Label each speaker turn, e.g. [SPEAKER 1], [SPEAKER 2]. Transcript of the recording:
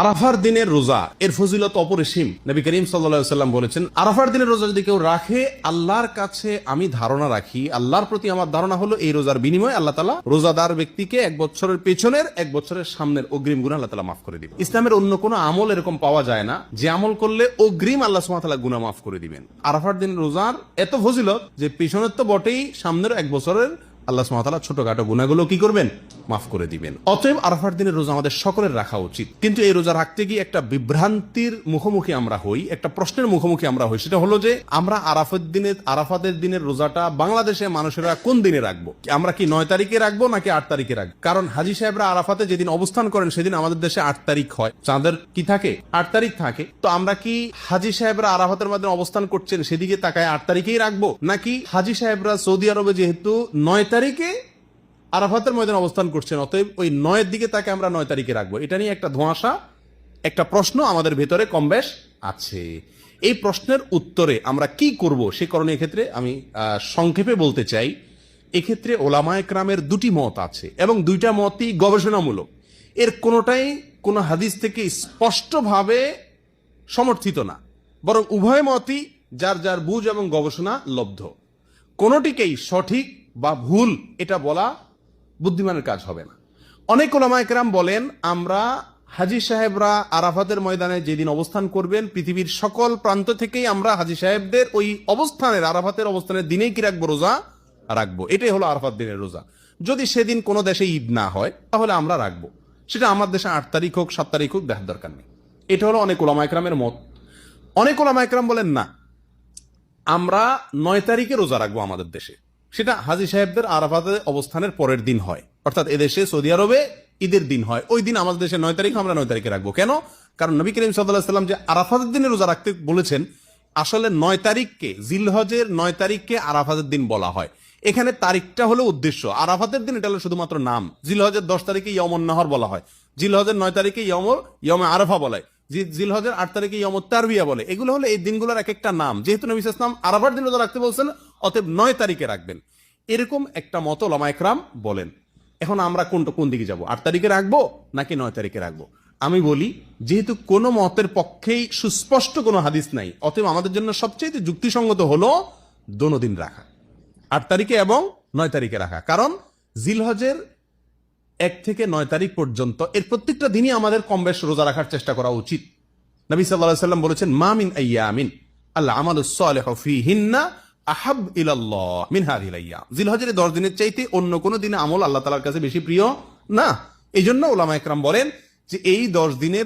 [SPEAKER 1] আরাফার দিনের রোজা এর ফজিলত অপরিসীম। নবী করিম সাল্লাল্লাহু আলাইহি ওয়াসাল্লাম বলেছেন, আরাফার দিনের রোজা যদি কেউ রাখে, আল্লাহর কাছে আমি ধারণা রাখি, আল্লাহর প্রতি আমার ধারণা হলো এই রোজার বিনিময়ে আল্লাহ তাআলা রোজাদার ব্যক্তিকে 1 বছরের পেছনের 1 বছরের সামনের অগ্রিম গুনাহ আল্লাহ তাআলা মাফ করে দিবেন। ইসলামের অন্য কোনো আমল এরকম পাওয়া যায় না যে আমল করলে অগ্রিম আল্লাহ সুবহানাহু ওয়া তাআলা গুনাহ মাফ করে দিবেন। আরাফার দিনের রোজার এত ফজিলত যে পেছনের তো বটেই, সামনের 1 বছরের আল্লাহ সুবহানাহু ওয়া তাআলা ছোটখাটো গুনাহগুলো কি করবেন? মাফ করে দিবেন। অতএব আরাফার দিনের রোজা আমাদের সকলের রাখা উচিত। কিন্তু এই রোজা রাখতে গিয়ে একটা বিভ্রান্তির মুখোমুখি আমরা হই, একটা প্রশ্নের মুখোমুখি আমরা হই। সেটা হলো যে আমরা আরাফাতের দিনের রোজাটা বাংলাদেশে মানুষেরা কোন দিনে রাখবো? আমরা কি 9 তারিখে রাখবো নাকি 8 তারিখে রাখবো? কারণ হাজী সাহেবরা আরাফাতে যেদিন অবস্থান করেন সেদিন আমাদের দেশে 8 তারিখ হয়, চাঁদের কি থাকে? 8 তারিখ থাকে। তো আমরা কি হাজী সাহেবরা আরাফাতের মাধ্যমে অবস্থান করছেন সেদিকে তাকায় 8 তারিখেই রাখবো, নাকি হাজী সাহেবরা সৌদি আরবে যেহেতু 9 তারিখে আরাফাতের ময়দানে অবস্থান করছেন, অতএব ওই 9 দিকে তাকে আমরা 9 তারিখে রাখবো? এটা নিয়ে একটা ধোঁয়াশা, একটা প্রশ্ন আমাদের ভেতরে কমবেশ আছে। এই প্রশ্নের উত্তরে আমরা কি করব সে কারণে এক্ষেত্রে আমি সংক্ষেপে বলতে চাই, এক্ষেত্রে ওলামায়ে কেরামের দুটি মত আছে এবং দুইটা মতই গবেষণামূলক। এর কোনোটাই কোনো হাদিস থেকে স্পষ্টভাবে সমর্থিত না, বরং উভয় মতই যার যার বুঝ এবং গবেষণা লব্ধ। কোনোটিকেই সঠিক বা ভুল এটা বলা বুদ্ধিমানের কাজ হবে না। অনেক ওলামায়ে কেরাম বলেন, আমরা হাজী সাহেবরা আরাফাতের ময়দানে যেদিন অবস্থান করবেন, পৃথিবীর সকল প্রান্ত থেকেই আমরা হাজী সাহেবদের ওই অবস্থানের, আরাফাতের অবস্থানের দিনেই কি রাখবো? রোজা রাখবো। এটাই হলো আরাফাত দিনের রোজা। যদি সেদিন কোনো দেশে ঈদ না হয় তাহলে আমরা রাখবো। সেটা আমার দেশে 8 তারিখ হোক 7 তারিখ হোক, দেখার দরকার নেই। এটা হলো অনেক ওলামায়ে কেরামের মত। অনেক ওলামায়ে কেরাম বলেন না, আমরা 9 তারিখে রোজা রাখবো আমাদের দেশে। সেটা হাজী সাহেবদের আরাফাতে অবস্থানের পরের দিন হয়, অর্থাৎ এদেশে সৌদি আরবে ঈদের দিন হয়, ওই দিন আমাদের দেশে 9 তারিখ, আমরা 9 তারিখে রাখবো। কেন? কারণ নবী করিম সাল্লাল্লাহু আলাইহি ওয়াসাল্লাম যে আরাফাতের দিনে রোজা রাখতে বলেছেন, আসলে 9 তারিখকে, জিলহজের 9 তারিখকে আরাফাতের দিন বলা হয়। এখানে তারিখটা হলো উদ্দেশ্য, আরাফাতের দিন এটা হলো শুধুমাত্র নাম। জিলহজের 10 তারিখে ইয়মুন নাহর বলা হয়, জিলহজের 9 তারিখে ইয়মে আরাফা বলা হয়, জিলহজের 8 তারিখে ইয়মুত তারবিয়া বলে। এগুলো হলো এই দিনগুলোর এক একটা নাম। যেহেতু নবী সাল্লাল্লাহু আলাইহি ওয়াসাল্লাম আরাফার দিন রোজা রাখতে বলছেন, অতএব 9 তারিখে রাখবেন, এরকম একটা মত ওলামায়ে কেরাম বলেন। এখন আমরা কোন দিকে যাব? 8 তারিখে রাখবো নাকি 9 তারিখে রাখবো? আমি বলি, যেহেতু কোনো মতের পক্ষেই সুস্পষ্ট কোনো হাদিস নাই, অতএব আমাদের জন্য সবচেয়ে যুক্তিসঙ্গত হলো দোনো দিন রাখা, 8 তারিখে এবং 9 তারিখে রাখা। কারণ জিলহজের 1 থেকে 9 তারিখ পর্যন্ত এর প্রত্যেকটা দিনই আমাদের কম বেশ রোজা রাখার চেষ্টা করা উচিত। নবী সাল্লাল্লাহু আলাইহি ওয়াসাল্লাম বলেছেন, মা মিন আইয়ামিন আল আমালুস সালিহু ফীহিন্না আহাব ইলাল্লাহ মিন হাযিহিল আইয়াম। জিলহজের 10 দিনের চাইতে অন্য কোনো দিনে আমল আল্লাহ তাআলার কাছে বেশি প্রিয় না। এইজন্য ওলামায়ে কেরাম বলেন যে এই 10 দিনের